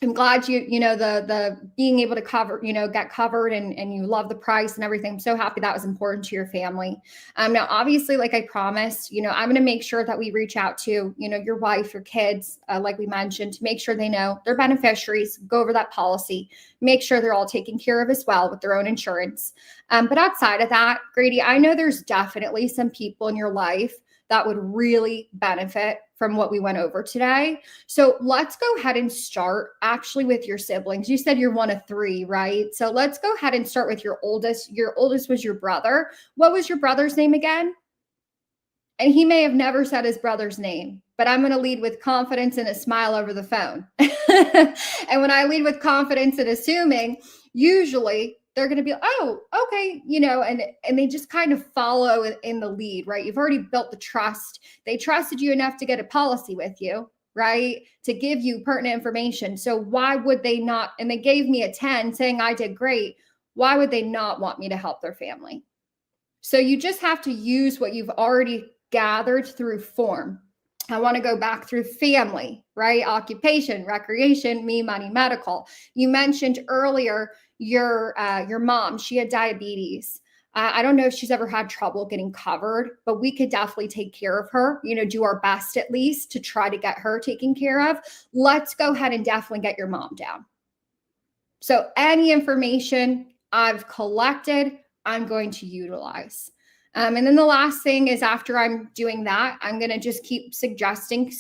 I'm glad the being able to cover, get covered and you love the price and everything. I'm so happy that was important to your family. Now, obviously, like I promised, I'm going to make sure that we reach out to, your wife, your kids, like we mentioned, to make sure they know they're beneficiaries, go over that policy, make sure they're all taken care of as well with their own insurance. But outside of that, Grady, I know there's definitely some people in your life that would really benefit from what we went over today. So let's go ahead and start actually with your siblings. You said you're one of 3, right? So let's go ahead and start with your oldest. Your oldest was your brother. What was your brother's name again? And he may have never said his brother's name, but I'm going to lead with confidence and a smile over the phone. And when I lead with confidence and assuming, usually they're going to be, oh, okay, and they just kind of follow in the lead, right? You've already built the trust. They trusted you enough to get a policy with you, right? To give you pertinent information. So why would they not? And they gave me a 10 saying I did great. Why would they not want me to help their family? So you just have to use what you've already gathered through form. I want to go back through family, right? Occupation, recreation, me, money, medical. You mentioned earlier your mom, she had diabetes. I don't know if she's ever had trouble getting covered, but we could definitely take care of her, do our best at least to try to get her taken care of. Let's go ahead and definitely get your mom down. So any information I've collected, I'm going to utilize. And then the last thing is after I'm doing that, I'm going to just keep suggesting.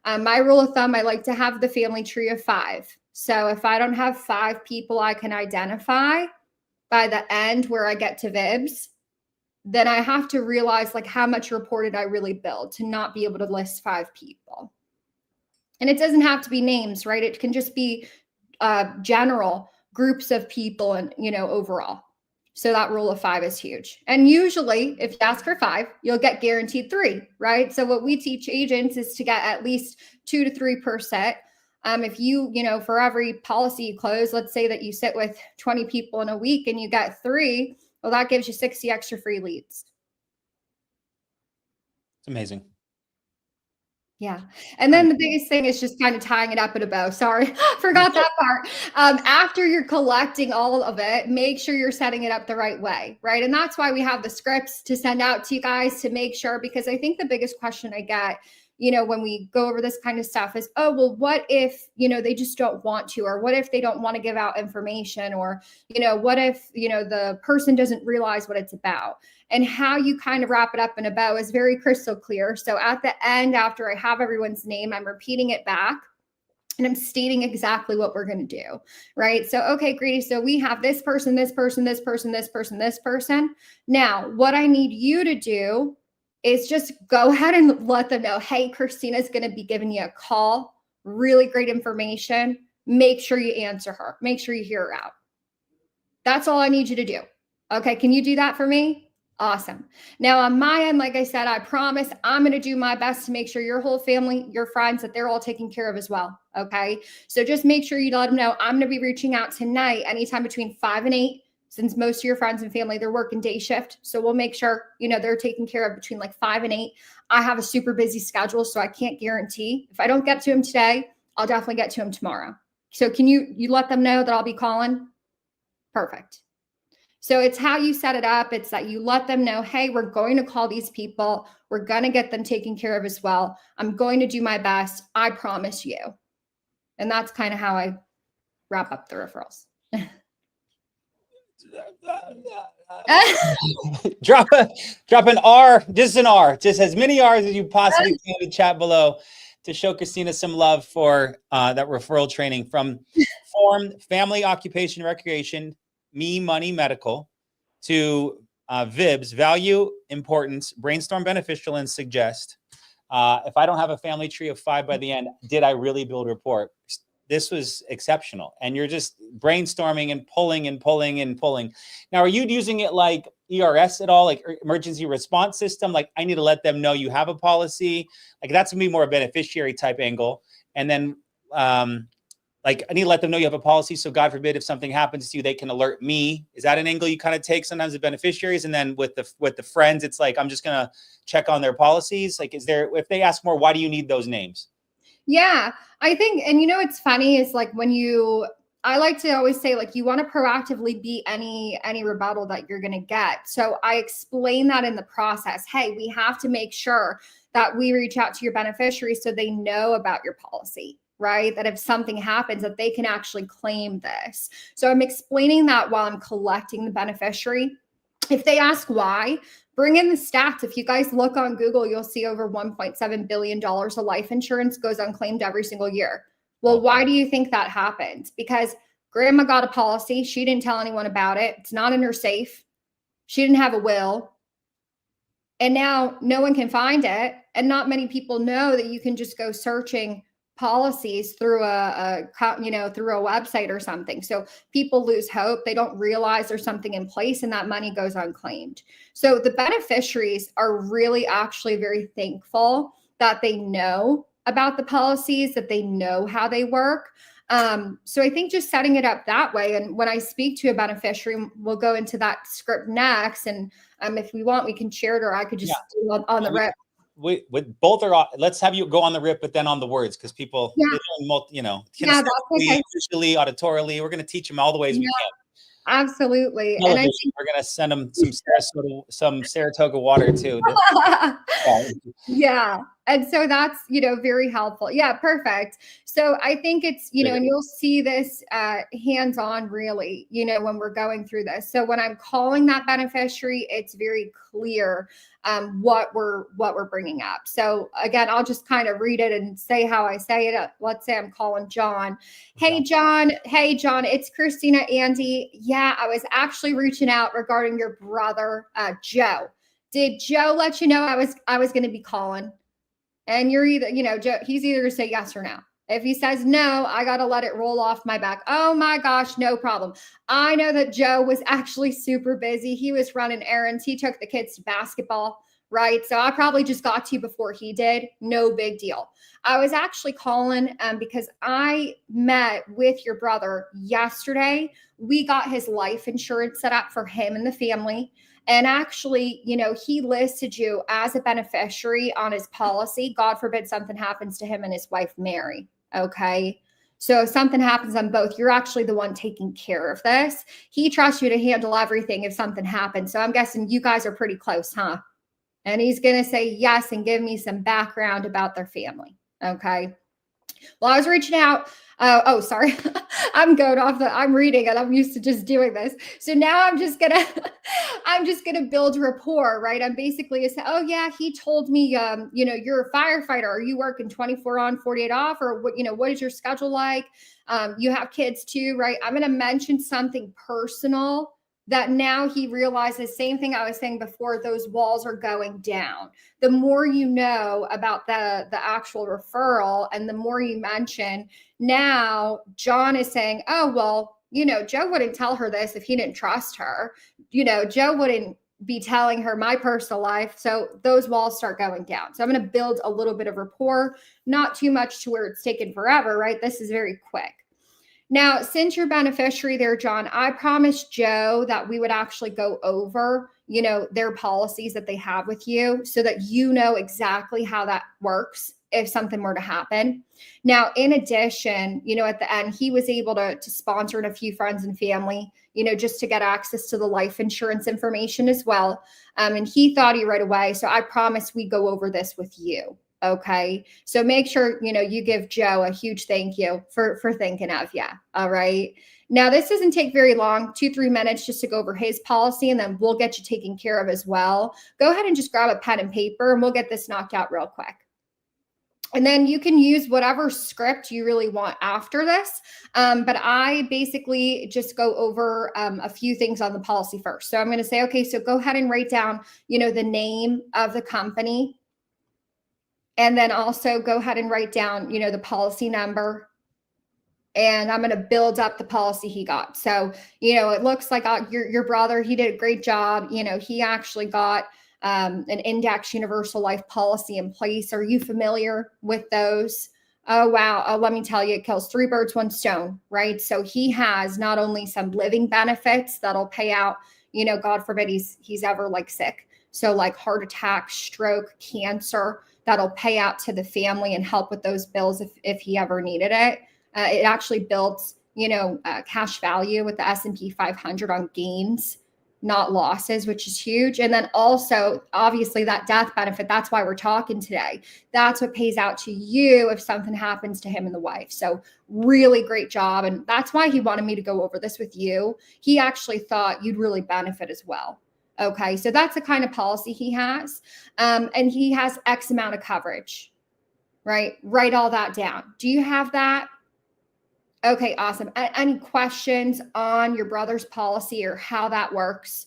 My rule of thumb, I like to have the family tree of 5. So if I don't have 5 people I can identify by the end where I get to VIBS, then I have to realize like how much rapport did I really build to not be able to list 5 people. And it doesn't have to be names, right? It can just be general groups of people and, overall. So that rule of 5 is huge. And usually if you ask for 5, you'll get guaranteed 3, right? So what we teach agents is to get at least 2 to 3%. If you, for every policy you close, let's say that you sit with 20 people in a week and you get 3, well, that gives you 60 extra free leads. It's amazing. Yeah. And then the biggest thing is just kind of tying it up in a bow. Sorry, forgot that part. After you're collecting all of it, make sure you're setting it up the right way, right? And that's why we have the scripts to send out to you guys to make sure, because I think the biggest question I get, when we go over this kind of stuff is, oh, well, what if, they just don't want to, or what if they don't want to give out information, or, what if, the person doesn't realize what it's about. And how you kind of wrap it up in a bow is very crystal clear. So at the end, after I have everyone's name, I'm repeating it back and I'm stating exactly what we're going to do, right? So, okay, Grady, so we have this person, this person, this person, this person, this person. Now, what I need you to do is just go ahead and let them know, hey, Christina's going to be giving you a call. Really great information. Make sure you answer her. Make sure you hear her out. That's all I need you to do. Okay, can you do that for me? Awesome. Now on my end, like I said, I promise I'm going to do my best to make sure your whole family, your friends, that they're all taken care of as well. Okay, so just make sure you let them know I'm going to be reaching out tonight anytime between 5 and 8, since most of your friends and family, they're working day shift. So we'll make sure, they're taken care of between like 5 and 8. I have a super busy schedule, so I can't guarantee. If I don't get to him today, I'll definitely get to him tomorrow. So can you let them know that I'll be calling? Perfect. So it's how you set it up. It's that you let them know, hey, we're going to call these people. We're going to get them taken care of as well. I'm going to do my best. I promise you. And that's kind of how I wrap up the referrals. Drop an R, just an R, just as many R's as you possibly can in the chat below to show Christina some love for that referral training from Form, Family, Occupation, Recreation, Me, Money, Medical, to VIBS, Value, Importance, Brainstorm, Beneficial, and Suggest. If I don't have a family tree of 5 by the end, did I really build rapport? This was exceptional. And you're just brainstorming and pulling and pulling and pulling. Now, are you using it like ERS at all, like emergency response system? Like, I need to let them know you have a policy. Like, that's gonna be more a beneficiary type angle. And then like, I need to let them know you have a policy. So God forbid, if something happens to you, they can alert me. Is that an angle you kind of take sometimes with beneficiaries? And then with the friends, it's like, I'm just going to check on their policies. Like, if they ask more, why do you need those names? Yeah, I think, and it's funny is like I like to always say, like, you want to proactively beat any rebuttal that you're going to get. So I explain that in the process. Hey, we have to make sure that we reach out to your beneficiaries so they know about your policy, right? That if something happens, that they can actually claim this. So I'm explaining that while I'm collecting the beneficiary. If they ask why, bring in the stats. If you guys look on Google, you'll see over $1.7 billion of life insurance goes unclaimed every single year. Well, why do you think that happens? Because grandma got a policy. She didn't tell anyone about it. It's not in her safe. She didn't have a will. And now no one can find it. And not many people know that you can just go searching policies through through a website or something. So people lose hope. They don't realize there's something in place and that money goes unclaimed. So the beneficiaries are really actually very thankful that they know about the policies, that they know how they work. So I think just setting it up that way. And when I speak to a beneficiary, we'll go into that script next. And if we want, we can share it, or I could just do it on the rip. We both are. Let's have you go on the rip, but then on the words, because people, kinesthetically, visually, auditorily, we're going to teach them all the ways we can. Absolutely. And I think we're going to send them some Saratoga water too. Yeah. And so that's, very helpful. Yeah, perfect. So I think it's, and you'll see this hands-on really, when we're going through this. So when I'm calling that beneficiary, it's very clear what we're bringing up. So again, I'll just kind of read it and say how I say it. Let's say I'm calling John. Hey, John, it's Christina Andy. Yeah, I was actually reaching out regarding your brother, Joe. Did Joe let you know I was going to be calling? And you're either, Joe, he's either going to say yes or no. If he says no, I got to let it roll off my back. Oh my gosh, no problem. I know that Joe was actually super busy. He was running errands. He took the kids to basketball, right? So I probably just got to you before he did. No big deal. I was actually calling because I met with your brother yesterday. We got his life insurance set up for him and the family. And actually, he listed you as a beneficiary on his policy. God forbid something happens to him and his wife, Mary. Okay. So if something happens on both, you're actually the one taking care of this. He trusts you to handle everything if something happens. So I'm guessing you guys are pretty close, huh? And he's going to say yes and give me some background about their family. Okay. Well, I was reaching out. Sorry. I'm going off I'm reading it. I'm used to just doing this. So now I'm just going to build rapport, right? I'm basically say, oh yeah, he told me, you're a firefighter. Are you working 24 on, 48 off? Or what is your schedule like? You have kids too, right? I'm going to mention something personal that now he realizes, same thing I was saying before, those walls are going down. The more you know about the actual referral and the more you mention, now John is saying, oh, well, Joe wouldn't tell her this if he didn't trust her. Joe wouldn't be telling her my personal life. So those walls start going down. So I'm going to build a little bit of rapport, not too much to where it's taken forever, right? This is very quick. Now, since you're beneficiary there, John, I promised Joe that we would actually go over, their policies that they have with you so that you know exactly how that works if something were to happen. Now, in addition, at the end, he was able to sponsor a few friends and family, just to get access to the life insurance information as well. And he thought he right away. So I promised we go over this with you. Okay. So make sure, you give Joe a huge thank you for thinking of you. All right. Now, this doesn't take very long, 2-3 minutes just to go over his policy, and then we'll get you taken care of as well. Go ahead and just grab a pen and paper and we'll get this knocked out real quick. And then you can use whatever script you really want after this. But I basically just go over a few things on the policy first. So I'm going to say, okay, so go ahead and write down, the name of the company. And then also go ahead and write down, the policy number. And I'm going to build up the policy he got. So, it looks like your brother, he did a great job. He actually got an index universal life policy in place. Are you familiar with those? Oh, wow. Let me tell you, it kills 3 birds, 1 stone, right? So he has not only some living benefits that'll pay out, God forbid he's ever like sick. So like heart attack, stroke, cancer, that'll pay out to the family and help with those bills if he ever needed it. It actually builds, cash value with the S&P 500 on gains, not losses, which is huge. And then also, obviously, that death benefit, that's why we're talking today. That's what pays out to you if something happens to him and the wife. So really great job. And that's why he wanted me to go over this with you. He actually thought you'd really benefit as well. Okay, so that's the kind of policy he has. And he has X amount of coverage, right? Write all that down. Do you have that? Okay, awesome. Any questions on your brother's policy or how that works?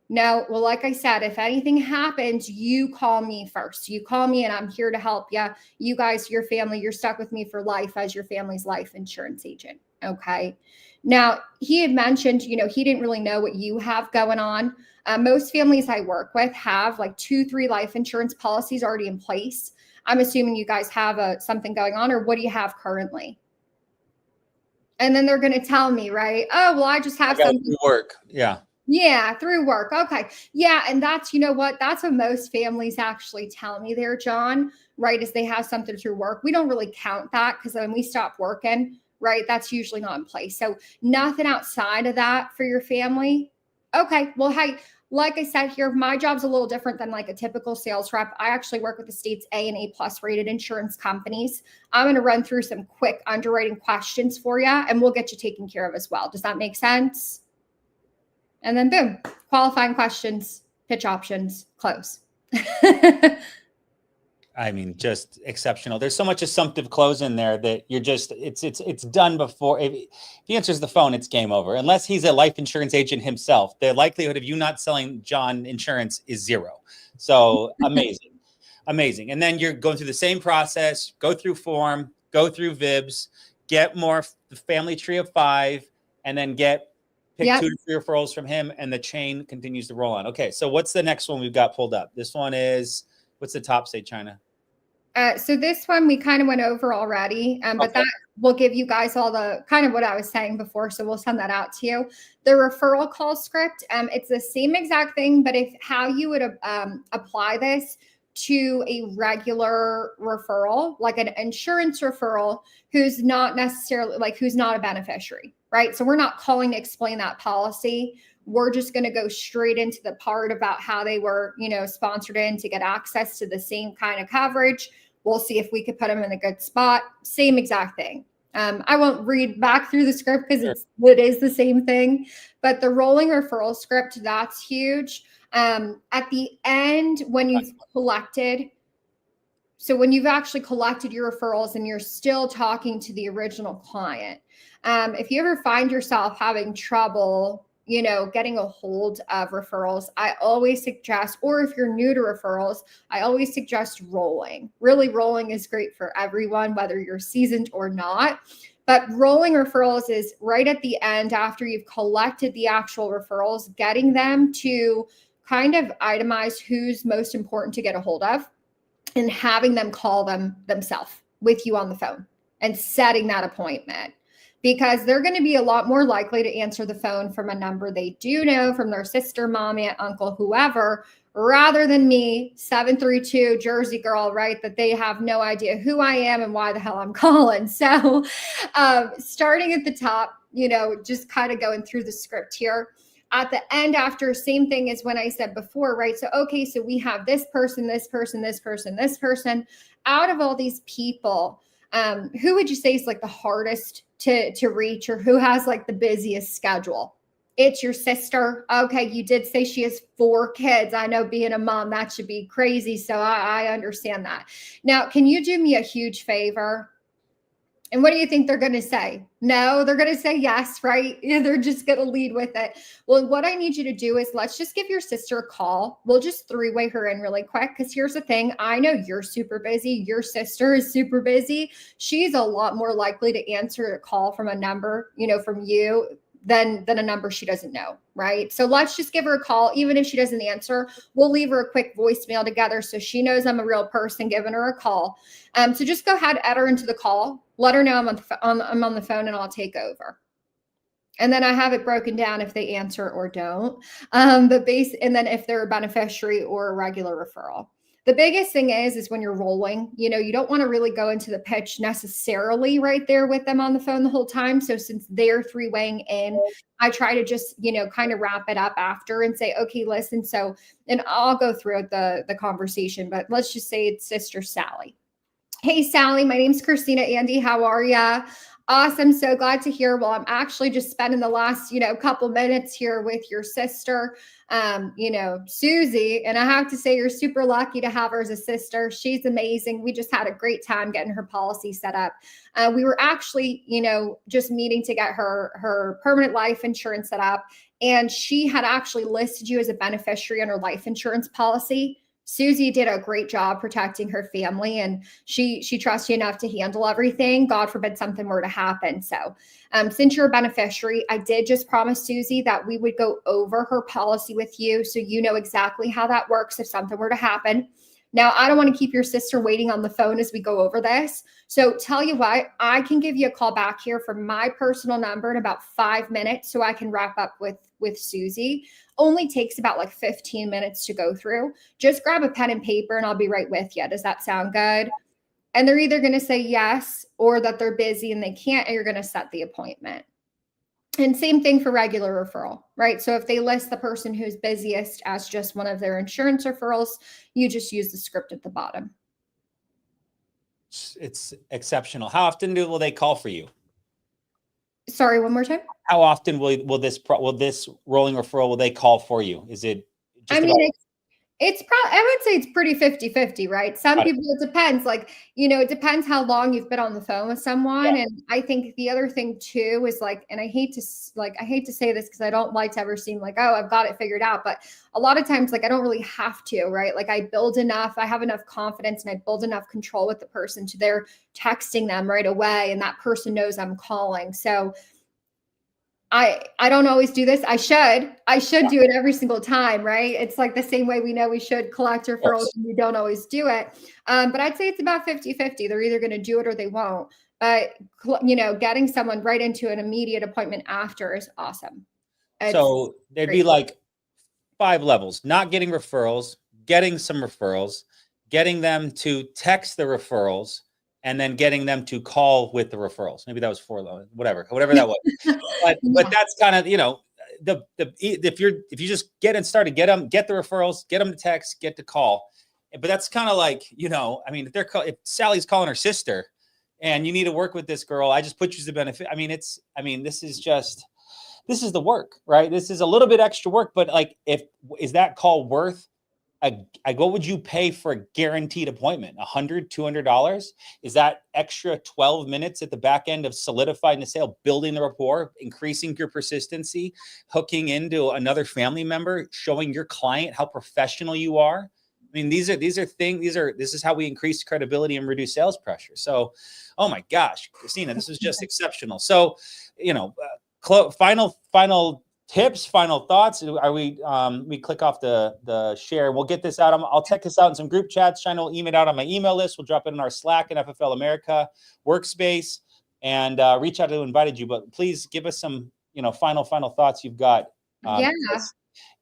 No. Well, like I said, if anything happens, you call me first. You call me and I'm here to help you. You guys, your family, you're stuck with me for life as your family's life insurance agent. Okay. Now, he had mentioned, he didn't really know what you have going on. Most families I work with have like 2-3 life insurance policies already in place. I'm assuming you guys have something going on, or what do you have currently? And then they're going to tell me, right? Oh, well, I just have something. Through work. Yeah. Yeah, through work. Okay. Yeah. And that's, that's what most families actually tell me there, John, right? Is they have something through work. We don't really count that because when we stop working, right, that's usually not in place. So nothing outside of that for your family. Okay. Well, hey, like I said here, my job's a little different than like a typical sales rep. I actually work with the state's A and A+ rated insurance companies. I'm going to run through some quick underwriting questions for you, and we'll get you taken care of as well. Does that make sense? And then boom, qualifying questions, pitch options, close. I mean, just exceptional. There's so much assumptive close in there that you're just, it's done before. If he answers the phone, it's game over. Unless he's a life insurance agent himself, the likelihood of you not selling John insurance is 0. So amazing, amazing. And then you're going through the same process, go through form, go through VIBs, get more the family tree of 5, and then pick 2 to 3 referrals from him, and the chain continues to roll on. Okay, so what's the next one we've got pulled up? This one is, what's the top state, China? So this one we kind of went over already, but that will give you guys all the kind of what I was saying before. So we'll send that out to you. The referral call script, it's the same exact thing, but how you would apply this to a regular referral, like an insurance referral, who's not necessarily who's not a beneficiary, right? So we're not calling to explain that policy. We're just going to go straight into the part about how they were, sponsored in to get access to the same kind of coverage. We'll see if we could put them in a good spot. Same exact thing. I won't read back through the script because it is the same thing, but the rolling referral script, that's huge. At the end, when you've collected, so when you've actually collected your referrals and you're still talking to the original client, if you ever find yourself having trouble getting a hold of referrals, I always suggest, or if you're new to referrals, I always suggest rolling. Really, rolling is great for everyone, whether you're seasoned or not. But rolling referrals is right at the end after you've collected the actual referrals, getting them to kind of itemize who's most important to get a hold of and having them call them themselves with you on the phone and setting that appointment, because they're going to be a lot more likely to answer the phone from a number they do know, from their sister, mom, aunt, uncle, whoever, rather than me, 732 Jersey girl, right? That they have no idea who I am and why the hell I'm calling. So starting at the top, just kind of going through the script here. At the end, after, same thing as when I said before, right? So, okay, so we have this person, this person, this person, this person. Out of all these people, who would you say is like the hardest to reach, or who has like the busiest schedule? It's your sister. Okay, you did say she has 4 kids. I know, being a mom, that should be crazy. So I understand that. Now, can you do me a huge favor? And what do you think they're going to say? No, they're going to say yes, right? Yeah, they're just going to lead with it. Well, what I need you to do is, let's just give your sister a call. We'll just 3-way her in really quick. Because here's the thing. I know you're super busy. Your sister is super busy. She's a lot more likely to answer a call from a number, from you, than a number she doesn't know, right? So let's just give her a call. Even if she doesn't answer, we'll leave her a quick voicemail together so she knows I'm a real person giving her a call. So just go ahead, add her into the call. Let her know I'm on the phone and I'll take over. And then I have it broken down if they answer or don't. And then if they're a beneficiary or a regular referral. The biggest thing is when you're rolling, you don't want to really go into the pitch necessarily right there with them on the phone the whole time. So since they're 3-weighing in, I try to just, kind of wrap it up after and say, okay, listen. So, and I'll go through the conversation, but let's just say it's Sister Sally. Hey, Sally, my name's Christina Andy. How are ya? Awesome. So glad to hear. Well, I'm actually just spending the last, couple minutes here with your sister, Susie. And I have to say, you're super lucky to have her as a sister. She's amazing. We just had a great time getting her policy set up. We were actually, just meeting to get her permanent life insurance set up. And she had actually listed you as a beneficiary on her life insurance policy. Susie did a great job protecting her family, and she trusts you enough to handle everything. God forbid something were to happen. So since you're a beneficiary, I did just promise Susie that we would go over her policy with you so you know exactly how that works if something were to happen. Now, I don't want to keep your sister waiting on the phone as we go over this. So tell you what, I can give you a call back here from my personal number in about 5 minutes so I can wrap up with Susie. Only takes about like 15 minutes to go through. Just grab a pen and paper and I'll be right with you. Does that sound good? And they're either going to say yes or that they're busy and they can't, and you're going to set the appointment. And same thing for regular referral, right? So if they list the person who's busiest as just one of their insurance referrals, you just use the script at the bottom. It's exceptional. How often will they call for you? Sorry, one more time. How often will this rolling referral, will they call for you? Is it just it's probably, I would say it's pretty 50-50, right? Some people, it depends. Like, it depends how long you've been on the phone with someone. Yeah. And I think the other thing too is like, and I hate to say this because I don't like to ever seem like, oh, I've got it figured out. But a lot of times, like, I don't really have to, right? Like I have enough confidence and I build enough control with the person to they're texting them right away. And that person knows I'm calling. So I don't always do this. I should do it every single time, right? It's like the same way we know we should collect referrals and we don't always do it. But I'd say it's about 50-50. They're either going to do it or they won't. But, getting someone right into an immediate appointment after is awesome. So there'd be like 5 levels: not getting referrals, getting some referrals, getting them to text the referrals, and then getting them to call with the referrals. Maybe that was 4 levels, whatever that was. But that's kind of, if you just get it started, get the referrals, get them to text, get to call. But that's kind of like, if Sally's calling her sister and you need to work with this girl, I just put you as a benefit. This is the work, right? This is a little bit extra work, but like, is that call worth what would you pay for a guaranteed appointment? $100, $200? Is that extra 12 minutes at the back end of solidifying the sale, building the rapport, increasing your persistency, hooking into another family member, showing your client how professional you are? I mean, this is how we increase credibility and reduce sales pressure. So, oh my gosh, Christina, this is just exceptional. So, final tips, final thoughts. Are we click off the share? We'll get this out. I'll check this out in some group chats. China will email out on my email list. We'll drop it in our Slack and FFL America workspace, and reach out to who invited you. But please give us some, final thoughts you've got. Yeah.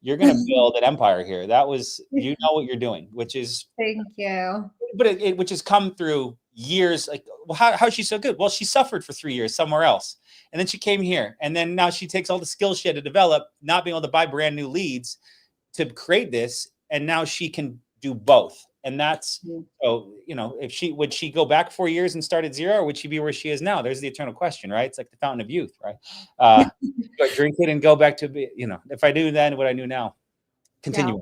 You're going to build an empire here. You know what you're doing, which is, thank you. But which has come through years. Like, well, how is she so good? Well, she suffered for 3 years somewhere else. And then she came here, and then now she takes all the skills she had to develop, not being able to buy brand new leads, to create this. And now she can do both. And that's, would she go back 4 years and start at zero, or would she be where she is now? There's the eternal question, right? It's like the fountain of youth, right? Do I drink it and go back to, if I do then what I knew now, continue.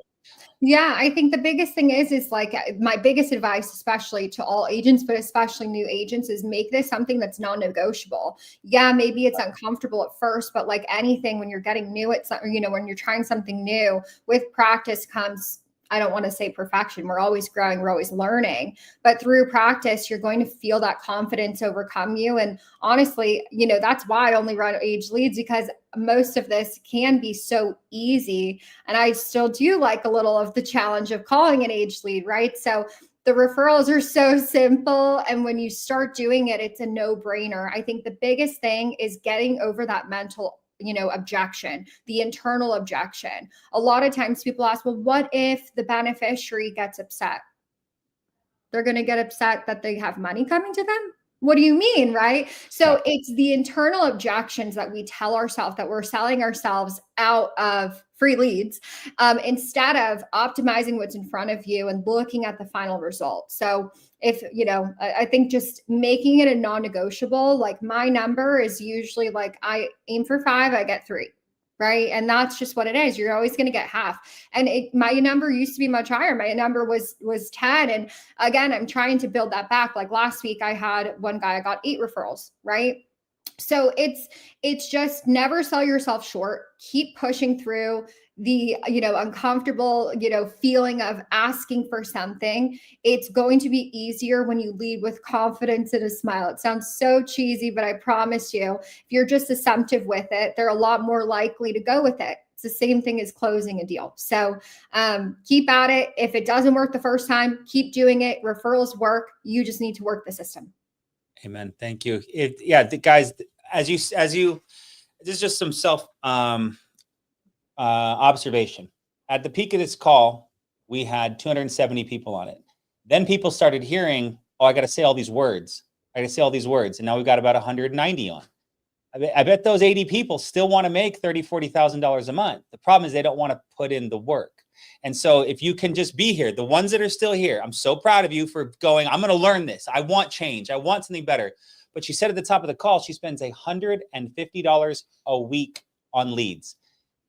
Yeah, I think the biggest thing is like my biggest advice, especially to all agents, but especially new agents, is make this something that's non-negotiable. Yeah, maybe it's uncomfortable at first, but like anything, when you're getting new at something, when you're trying something new, with practice comes, I don't want to say perfection. We're always growing. We're always learning. But through practice, you're going to feel that confidence overcome you. And honestly, that's why I only run age leads, because most of this can be so easy. And I still do like a little of the challenge of calling an age lead, right? So the referrals are so simple. And when you start doing it, it's a no-brainer. I think the biggest thing is getting over that mental objection, the internal objection. A lot of times people ask, well, what if the beneficiary gets upset? They're going to get upset that they have money coming to them? What do you mean, right? So it's the internal objections that we tell ourselves that we're selling ourselves out of free leads, instead of optimizing what's in front of you and looking at the final result. So if, I think just making it a non-negotiable, like my number is usually like, I aim for 5, I get 3. Right. And that's just what it is. You're always going to get half. And my number used to be much higher. My number was 10. And again, I'm trying to build that back. Like last week, I had one guy, I got 8 referrals. Right. So it's just never sell yourself short. Keep pushing through the, uncomfortable, feeling of asking for something. It's going to be easier when you lead with confidence and a smile. It sounds so cheesy, but I promise you, if you're just assumptive with it, they're a lot more likely to go with it. It's the same thing as closing a deal. So keep at it. If it doesn't work the first time, keep doing it. Referrals work. You just need to work the system. Amen. Thank you. Guys, as you, this is just some self observation. At the peak of this call, we had 270 people on it. Then people started hearing, oh, I got to say all these words. And now we've got about 190 on. I bet those 80 people still want to make $30,000, $40,000 a month. The problem is they don't want to put in the work. And so if you can just be here, the ones that are still here, I'm so proud of you for going, I'm going to learn this. I want change. I want something better. But she said at the top of the call, she spends $150 a week on leads.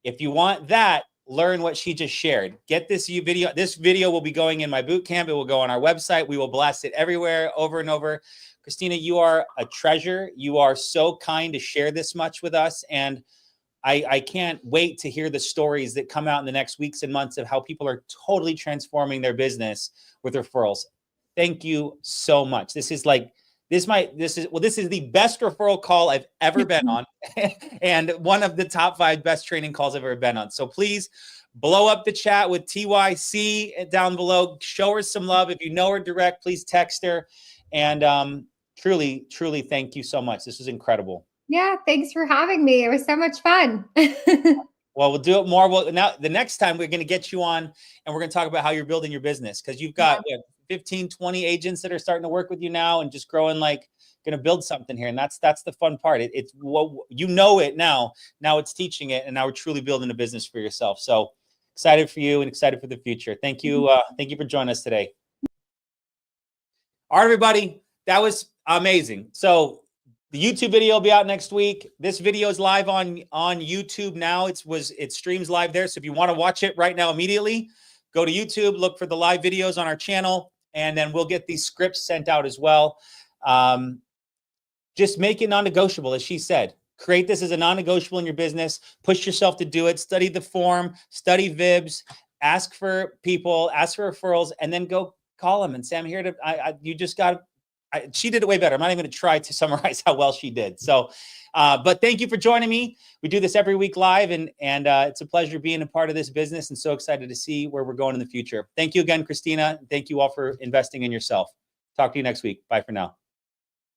If you want that, learn what she just shared. Get this video. This video will be going in my boot camp. It will go on our website. We will blast it everywhere, over and over. Christina, you are a treasure. You are so kind to share this much with us. And I can't wait to hear the stories that come out in the next weeks and months of how people are totally transforming their business with referrals. Thank you so much. This is the best referral call I've ever been on, and one of the top 5 best training calls I've ever been on. So please blow up the chat with TYC down below. Show her some love. If you know her direct, please text her. And truly, truly, thank you so much. This was incredible. Yeah, thanks for having me. It was so much fun. Well, we'll do it more. Well, now the next time we're going to get you on, and we're going to talk about how you're building your business, because you've got 15, 20 agents that are starting to work with you now and just growing, like going to build something here. And that's the fun part. It's what it now. Now it's teaching it, and now we're truly building a business for yourself. So excited for you and excited for the future. Thank you. Thank you for joining us today. All right, everybody. That was amazing. So the YouTube video will be out next week. This video is live on YouTube now. It streams live there. So if you want to watch it right now immediately, go to YouTube, look for the live videos on our channel, and then we'll get these scripts sent out as well. Just make it non-negotiable, as she said. Create this as a non-negotiable in your business. Push yourself to do it. Study the form, study VIBs, ask for people, ask for referrals, and then go call them and say, I'm here to, you just got to, she did it way better. I'm not even going to try to summarize how well she did. So, but thank you for joining me. We do this every week live, and it's a pleasure being a part of this business, and so excited to see where we're going in the future. Thank you again, Christina. Thank you all for investing in yourself. Talk to you next week. Bye for now.